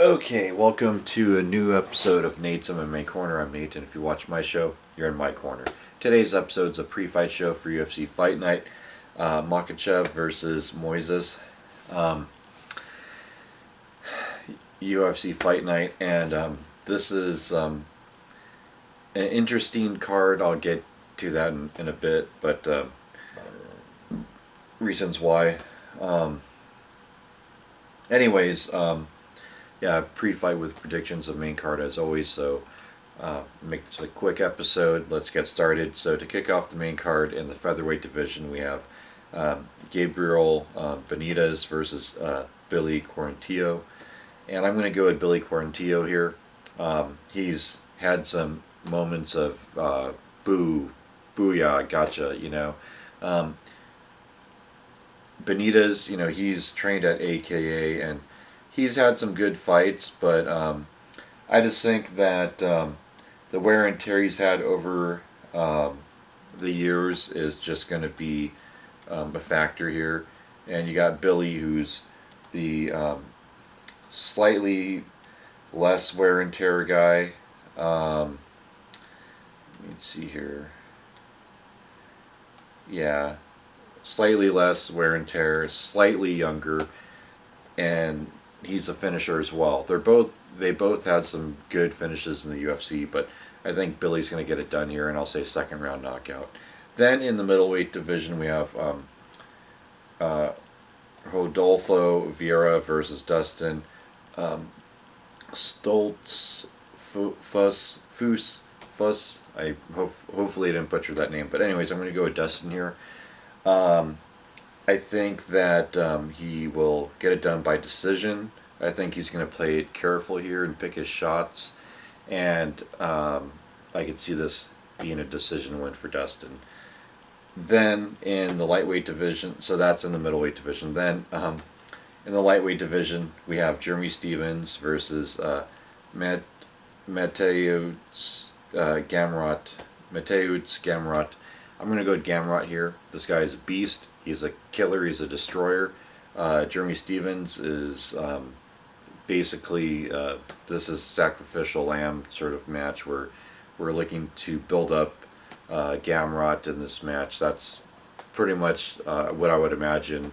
Okay, welcome to a new episode of Nate's MMA Corner. I'm Nate, and if you watch my show, you're in my corner. Today's episode's a pre-fight show for UFC Fight Night. Makhachev versus Moises. UFC Fight Night, and this is an interesting card. I'll get to that in a bit, but reasons why. Anyways, yeah, pre-fight with predictions of main card as always. So make this a quick episode. Let's get started. So to kick off the main card in the featherweight division, we have Gabriel Benitez versus Billy Quarantillo, and I'm going to go with Billy Quarantillo here. He's had some moments of booyah, gotcha. Benitez, he's trained at AKA and he's had some good fights, but I just think that the wear and tear he's had over the years is just going to be a factor here. And you got Billy, who's the slightly less wear and tear guy. Let's see here. Yeah, slightly less wear and tear, slightly younger, and he's a finisher as well. They both had some good finishes in the UFC, but I think Billy's going to get it done here, and I'll say second round knockout. Then in the middleweight division, we have Rodolfo Vieira versus Dustin Stoltz Fuss. Hopefully I didn't butcher that name, but anyways, I'm going to go with Dustin here. I think that he will get it done by decision. I think he's going to play it careful here and pick his shots. And I could see this being a decision win for Dustin. Then in the lightweight division, so that's in the middleweight division. Then in the lightweight division, we have Jeremy Stephens versus Mateusz Gamrot. I'm going to go with Gamrot here. This guy is a beast. He's a killer. He's a destroyer. Jeremy Stephens is basically, this is sacrificial lamb sort of match where we're looking to build up Gamrot in this match. That's pretty much what I would imagine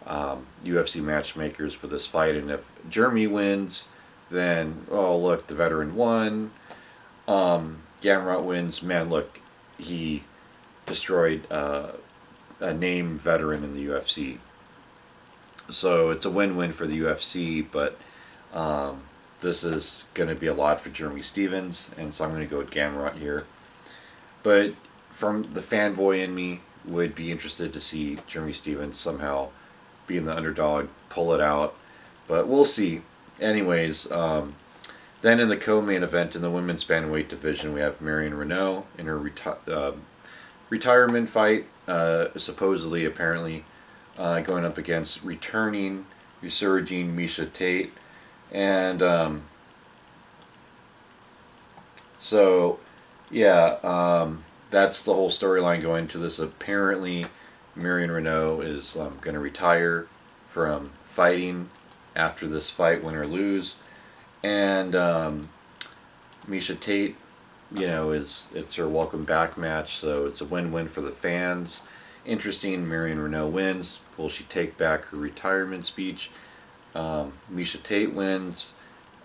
UFC matchmakers for this fight. And if Jeremy wins, then, oh, look, the veteran won. Gamrot wins. Man, look, he destroyed a named veteran in the UFC. So it's a win-win for the UFC, but this is going to be a lot for Jeremy Stephens, and so I'm going to go with Gamrot here. But from the fanboy in me, would be interested to see Jeremy Stephens somehow being the underdog, pull it out, but we'll see. Anyways, then in the co-main event in the women's bantamweight division, we have Marion Reneau in her retirement fight, supposedly, apparently, going up against returning, resurging Miesha Tate. And so, yeah, that's the whole storyline going to this. Apparently, Marion Reneau is going to retire from fighting after this fight, win or lose. And Miesha Tate, it's her welcome back match, so it's a win-win for the fans. Interesting, Marion Reneau wins. Will she take back her retirement speech? Miesha Tate wins.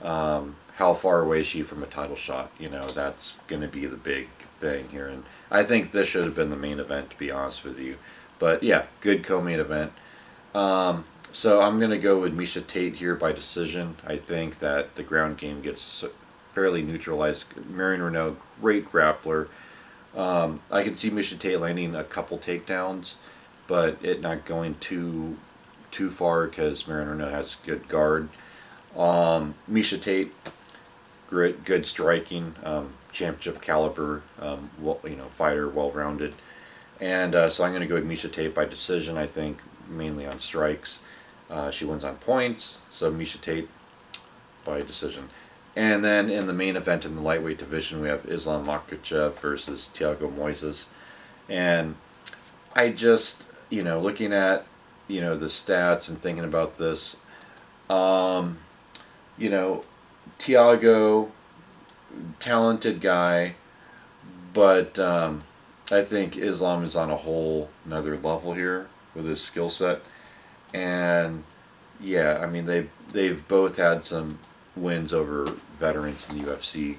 How far away is she from a title shot? That's going to be the big thing here. And I think this should have been the main event, to be honest with you. But yeah, good co-main event. So I'm going to go with Miesha Tate here by decision. I think that the ground game gets fairly neutralized. Marion Reneau, great grappler. I can see Miesha Tate landing a couple takedowns, but it not going too far because Marion Reneau has good guard. Miesha Tate, good striking, championship caliber, fighter, well-rounded. And so I'm going to go with Miesha Tate by decision, I think, mainly on strikes. She wins on points, so Miesha Tate by decision. And then in the main event in the lightweight division, we have Islam Makhachev versus Thiago Moises. And I just, looking at, the stats and thinking about this, you know, Tiago, talented guy, but I think Islam is on a whole another level here with his skill set. And yeah, I mean they've both had some wins over veterans in the UFC,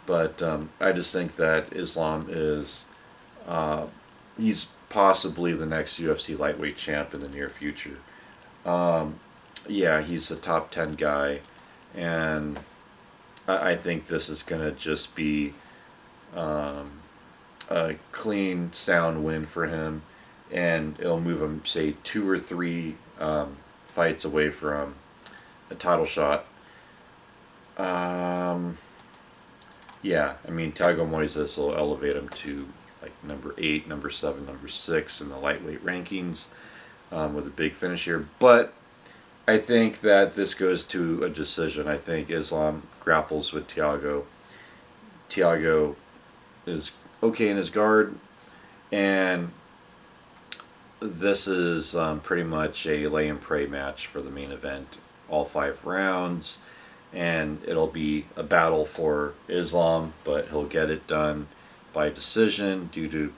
but I just think that Islam is he's possibly the next UFC lightweight champ in the near future. Um, yeah, he's a top 10 guy, and I think this is going to just be um, a clean, sound win for him, and it'll move him, say, 2 or 3 fights away from a title shot. Um, yeah, I mean, Tiago Moises will elevate him to like number 8, number 7, number 6 in the lightweight rankings with a big finish here. But I think that this goes to a decision. I think Islam grapples with Tiago. Tiago is okay in his guard, and this is pretty much a lay and pray match for the main event, all 5 rounds, and it'll be a battle for Islam, but he'll get it done by decision due to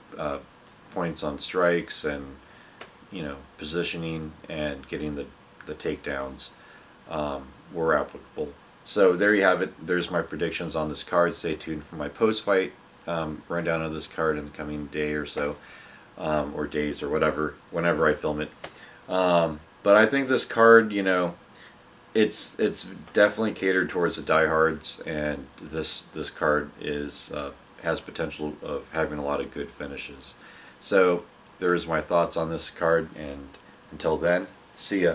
points on strikes and positioning and getting the takedowns were applicable. So there you have it. There's my predictions on this card. Stay tuned for my post-fight rundown of this card in the coming day or so, or days or whatever, whenever I film it. But I think this card, it's definitely catered towards the diehards, and this card is has potential of having a lot of good finishes. So there's my thoughts on this card, and until then, see ya.